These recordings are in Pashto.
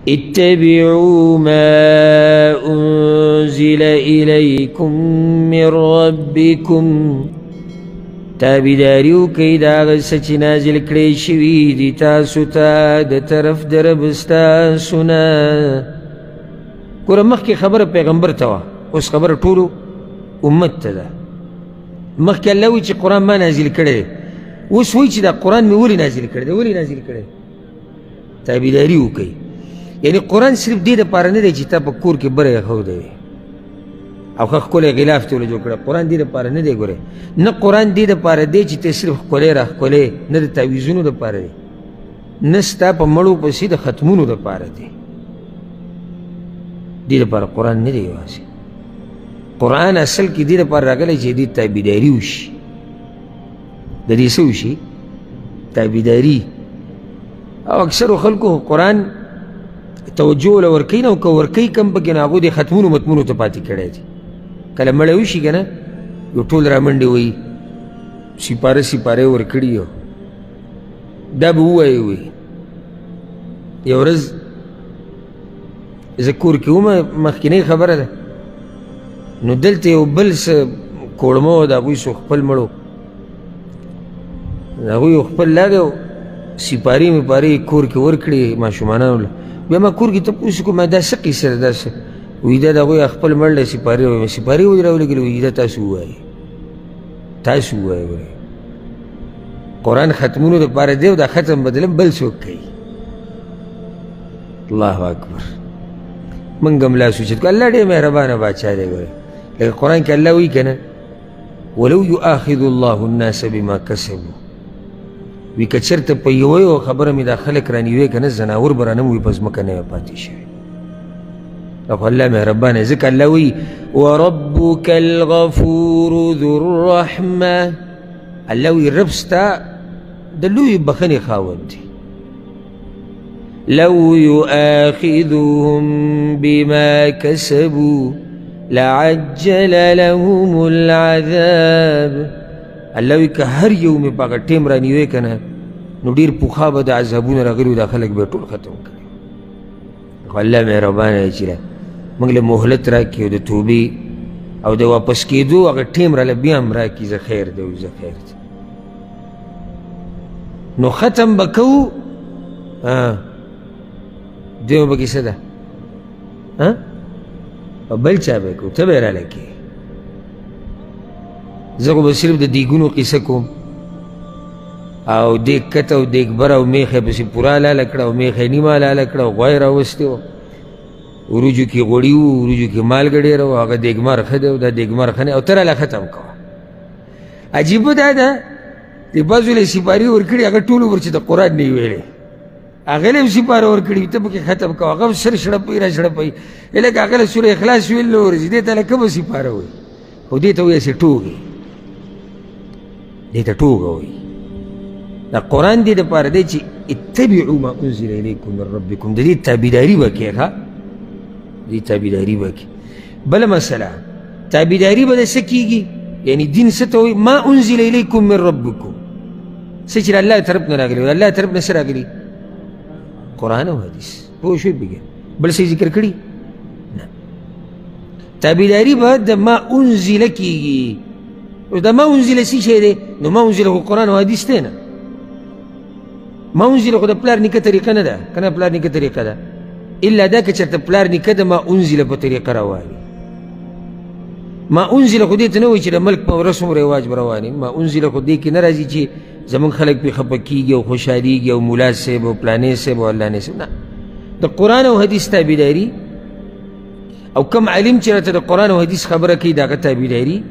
اتبعوا ما أنزل إليكم من ربكم تابداریو کئی دا آغا سچ نازل کړی شوی دی تاسو ته د طرف د رب ستاسونا. ګوره مخکې خبره پیغمبر ته وه، اوس خبره ټولو امت ته ده. مخکې الله وایي چې قرآن ما نازل کړی دی، اوس وایي چې دا قرآن مې ولې نازل کړی دی. ولې نازل کړی؟ تابعداري وکړئ. یعنی قرآن صرف دې دپاره نه دی چې تا په کور کې بره ایښودی او ښه ښکلی غلاف ته ولې جوړ کړه. قرآن دې دپاره نه دی. ګورئ، نه قرآن دې دپاره دی چې ته صرف ښکلی را ښکلی، نه د تعویذونو دپاره دی، نه ستا په مړو پسې د ختمونو دپاره دی. دې دپاره قرآن نه دی یوازې. قرآن اصل کې دې دپاره راغلی چې دې تابعداري وشي، د دې څه وشي؟ تابعداري. او اکثرو خلکو قرآن توجه له ورکوي نه، او که ورکوي کم پکې نو هغوی د ختمونو متمونو ته پاتې کړی دی. کله مړی وشي که نه، یو ټول را منډې وایي سپاره سپاره یې ورکړي یو دا به ووایي. وایي یو ورځ زه کور کې ومه، مخکینۍ خبره ده، نو دلته یو بل څه کوړمه وه د هغوی څو خپل مړو، د هغوی یو خپل لاګ او سپارې مپارې کور کې ورکړې ماشومانانو له. بیا ما کور کې تپوس وکړو، ما دا څه قیسه ده؟ دا څه؟ وایي دا د هغوی خپل مړ له سپارې وایي. سپارې ولې راولېږلې؟ وایي دا تاسو ووایئ، تاسو ووایئ. ګورئ، قرآن ختمونو دپاره دی او دا ختم بدلم بل څوک کوي. الله اکبر. موږ هم لاس اوچت کړو. الله ډېر مهربانه بادشاه دی. ګورئ، لکه قرآن کې الله وایي که نه، ولو یؤاخذ الله الناس بما کسبوا، وی که چېرته په یوه یوه خبره مې دا خلک رانیوی که نه، زناور به رانه وي په ځمکه نه وی پاتې شوي. خو الله مهربانه دی، ځکه الله وایي وربک الغفور ذو الرحمه. الله وایي رب ستا د لویې بخښنې خاوند دی. لو یؤاخذهم بما کسبوا لعجل لهم العذاب. الله وایي که هر یو مې په هغه ټیم رانیوی که نه، نو ډېر پوخا به د عذابونه راغلي دا خلک به ټول ختم کړي. خو الله مهربانه دی چې موږ له مهلت راکړي او د توبې او د واپس کېدو هغه ټیم راله بیا هم راکړي. زه خیر دی او زه خیر دی. نو ختم به کوو، دویمه به کیسه ده، او بل چا به کوو، ته به یې راله کړې. زه خو به صرف د دیګونو قیسه کوم، او دیګ کته او دیګ بره او میخ یې پسې پوره لاله کړه او میخ یې نیمه لاله کړه او غوی راوستې وه. وروجو کې غوړي وو، وروجو کې مالګه ډېره وه، هغه دیګمار ښه دی او دا دیګمار ښه نه، او ته راله ختم کوه. عجیبه دا ده، د بعضو له سپارې ورکړي هغه ټول عمر چې د قرآن نه یې ویلی، هغه له هم سپاره ورکړي، ته پکې ختم کوه. هغه سر شړپوي را شړپوي. لکه هغه له سوره اخلاص ویل نه ورځي، دې ته له کومه سپاره وایي؟ خو دې ته وایي هسې ټوکې، دې ته ټوکه وایي. دا قرآن دې دپاره دی چې اتبعوا ما انزل الیکم من ربکم، د دې تابعداري به کوې. ښه، دې تابعداري به کوې. بله مسله، تابعداري به د څه کېږي؟ یعنی دین څه ته وایي؟ ما انزل الیکم من ربکم، څه چې د الله طرف نه راغلي. د الله طرف نه څه راغلي؟ قرآن او حدیث. پوه شوې؟ بګیا بل څه ذکر کړي نه. تابعداري به د ما انزله کېږي. او د ما انزله څه شی دی؟ نو ما انزله خو قرآن او حدیث دی نه. ما انزله خو د پلار نیکه طریقه نه ده که نه؟ پلار نیکه طریقه ده، الا دا که چېرته پلار نیکه د ما انزله په طریقه رواني. ما انزله خو دې ته نه وایي چې د ملک په رسم و رواج به رواني. ما انزله خو دې کې نه راځي چې زمونږ خلک پرې خفه کېږي او خوشحالېږي او ملا صاحب او پلانې صاحب او علانې صاحب. نه، د قرآن او حدیث تابعداري، او کم عالم چې راته د قرآن او حدیث خبره کوي د هغه تابعداري،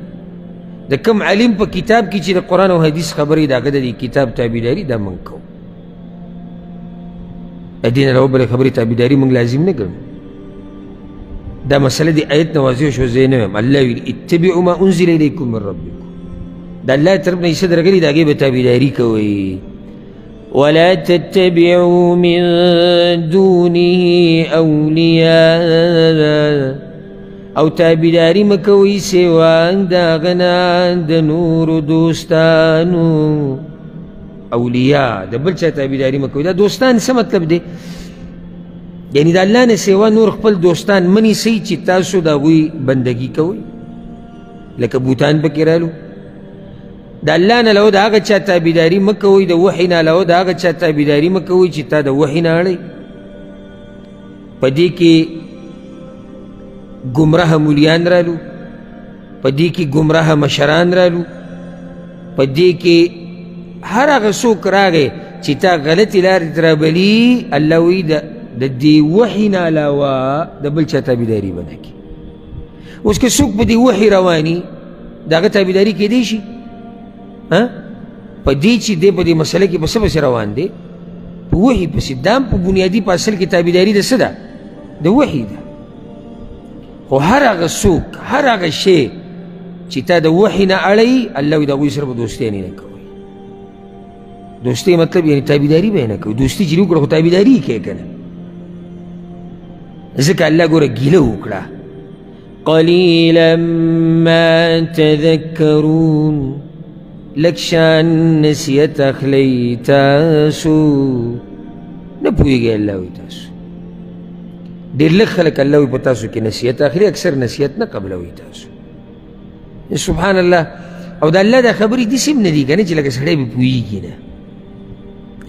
د کم عالم په کتاب کې چې د قرآن او حدیث خبرې د هغه د دې کتاب تابعداري، دا موږ کوو. د دې نه راوبلې خبرې تابعداري موږ لازم نه ګڼو. دا مسله د آیت نه واضح شو، زه یې نه وایم. الله ویلي اتبعوا ما انزل الیکم من ربکم، د الله طرف نه یې څه درغلي د هغې به تابعداري کوئ. ولا تتبعوا من دونه اولیاء، او تابعداري مه کوئ سوا د هغه نه د نورو دوستانو. اولیاء د بل چا تابعداري مه کوئ. دا دوستان څه مطلب دی؟ یعنی د الله نه سوا نور خپل دوستان منیسئ چې تاسو د هغوی بندګي کوئ لکه بوتان پکې رالو د الله نه علاوه د هغه چا تابعداري مه کوئ د وحي نه علاوه د هغه چا تابعداري مه کوئ چې تا د وحي نه اړئ په دې کې ګمراه مولیان رالو په دې کې ګمراه مشران رالو په دې کې هر هغه څوک راغی چې تا غلطې لارې ته رابلي الله وایي د دې وحي نه علاوه د بل چا تابعداري به نه کړي اوس که څوک په دې وحي رواني د هغه تابعداري کیدی شي په دې چې دی په دې مسله کې په څه پسې روان دی په وحي پسې دا هم په بنیادي په اصل کې تابعداري د څه ده د وحي ده خو هر هغه څوک هر هغه شی چې تا د وحي نه اړئ الله وایي د هغوی سره به دوستیانې نه کوئ دوستي مطلب یعنی تابعداري به یې نه کوئ دوستي چې وکړه خو تابعداري یې کوې که نه ځکه الله ګوره ګیله وکړه قلیلا ما تذکرون لږ شان نصیحت اخلی تاسو نه پوهېږئ الله وایي تاسو ډېر لږ خلک الله وایي په تاسو کې نصیحت اخلي اکثر نصیحت نه قبلوي تاسو سبحان الله او د الله دا خبرې داسې هم نه دي که نه چې لکه سړی به پوهېږي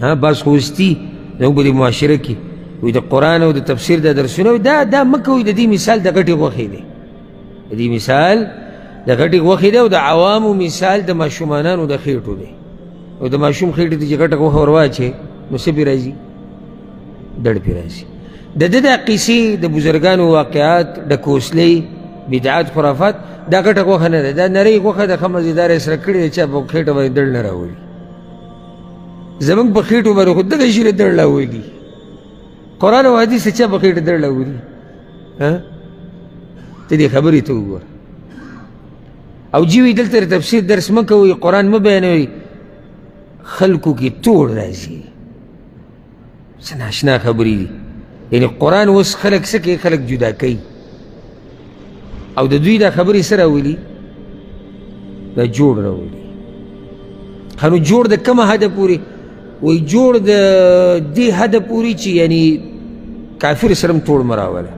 نه بعض خو اوستي زموږ په دې معاشره کې وایي د قرآن او د تفسیر دا درسونه دا مه کوئ د دې مثال د غټې غوښې دی د دې مثال د غټې غوښې دی او د عوامو مثال د ماشومانانو د خېټو دی او د ماشوم خېټې ته چې غټه غوښه ور واچې نو څه پرې راځي دړ پرې راځي د ده دا قیسې د بزرګانو واقعات د کوسلۍ بدعات خرافات دا غټه غوښه نه ده دا نرۍ غوښه د ښه مزېداره یې سره کړې ده چا په خېټه باندې دړ نه راولي زموږ په خېټو باندې خو دغه شي دړ راولي قرآن او حدیث چا په خېټه دړ راولي ته دې خبرې ته وګوره او جیوي دلته د تفسیر درس مه کوئ قرآن مه بیانوئ خلکو کې توړ راځي څه ناشنا خبرې دي یعنی قرآن اوس خلک څه کوي خلک جدا کوي او د دوی دا خبرې څه راولي دا جوړ راولي ښه نو جوړ د کومه حده پورې وایي جوړ د دې حده پورې چې یعنی کافر سره هم توړ مه راوله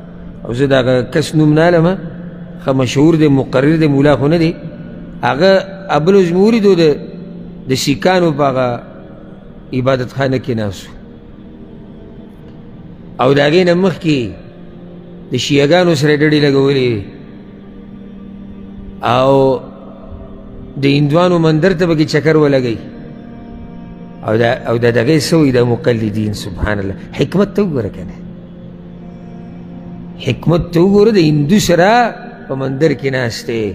او زه د هغه کس نوم نه علم ښه مشهور دی مقرر دی مولا خو نه دی هغه ابل اوس مې ولیدو د سیکانو په هغه عبادت خانه کې ناست او د هغې نه مخکې د شیعهګانو سره ډډې لګولې او د هندوانو مندر ته پکې چکر ولګئ او د دغې څه وایي د مقلدین سبحان الله حکمت ته وګوره که نه حکمت ته وګوره د هندو سره په مندر کې ناست دی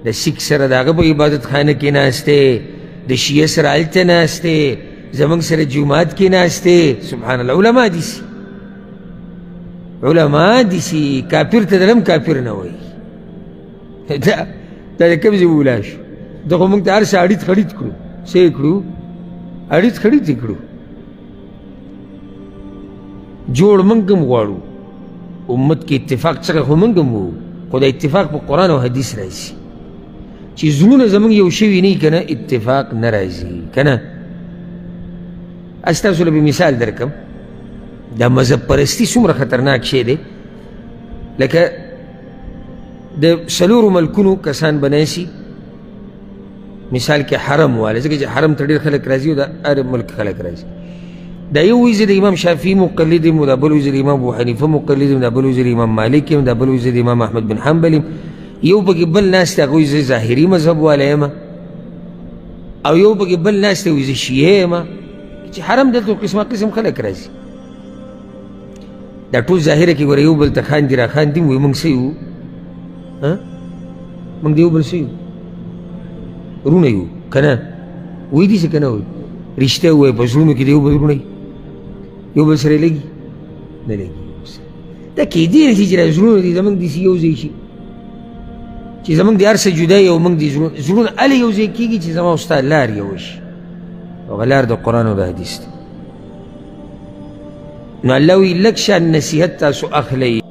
د سیک سره د هغه په عبادت خانه کې ناست دی د شیعه سره هلته ناست دی زموږ سره جومات کې ناست دی سبحان الله علما دي علما دي کافر ته دلم کافر نه وایي دا د کوم ځای ولا شو دا خو موږ ته هر څه اړیت خړیت کړو څه یې کړو اړیت خړیت یې کړو جوړ موږ هم غواړو امت کې اتفاق څخه خو موږ هم وو خو د اتفاق په قرآن او حدیث راځي چې زړونه زموږ یو شوي نه وي که نه اتفاق نه راځي که نه ستاسو له به مثال درکم دا مذهب پرستي څومره خطرناک شی دی لکه د څلورو ملکونو کسان بنایسي مثال کې حرم والا ځکه چې حرم ته ډېر خلک راځي او د هر ملک خلک راځي دا یو وایي زه د امام شافعي مقلد یم دا بل وایي زه د امام ابو حنیفه مقلد یم دا بل وایي زه د امام مالک یم دا بل وایي زه د امام احمد بن حنبل یم یو پکې بل ناست دی هغه وایي زه ظاهري مذهب والا یم او یو پکې بل ناست دی وایي زه شیعه یم چې حرم دلته قسمه قسم خلک راځي دا ټول ظاهره کې ګوره یو بل ته خاندي را خاندي وایي موږ څه یو موږ د یو بل څه یو ورونه یو که نه وایي داسې که نه وایي رښتیا ووایه په زړونو کې د یو بل ورونه یو بل سره لګي نه لګي دا کیدی نه شي چې دا زړونه دي زموږ داسې یو ځای شي چې زموږ د هر څه جدا یو موږ د زړونه هلې یو ځای کېږي چې زما او ستا لار یو شي هغه لار د قرآن او د حدیث دی نو الله وایي لږ شان نصیحت تاسو اخلئ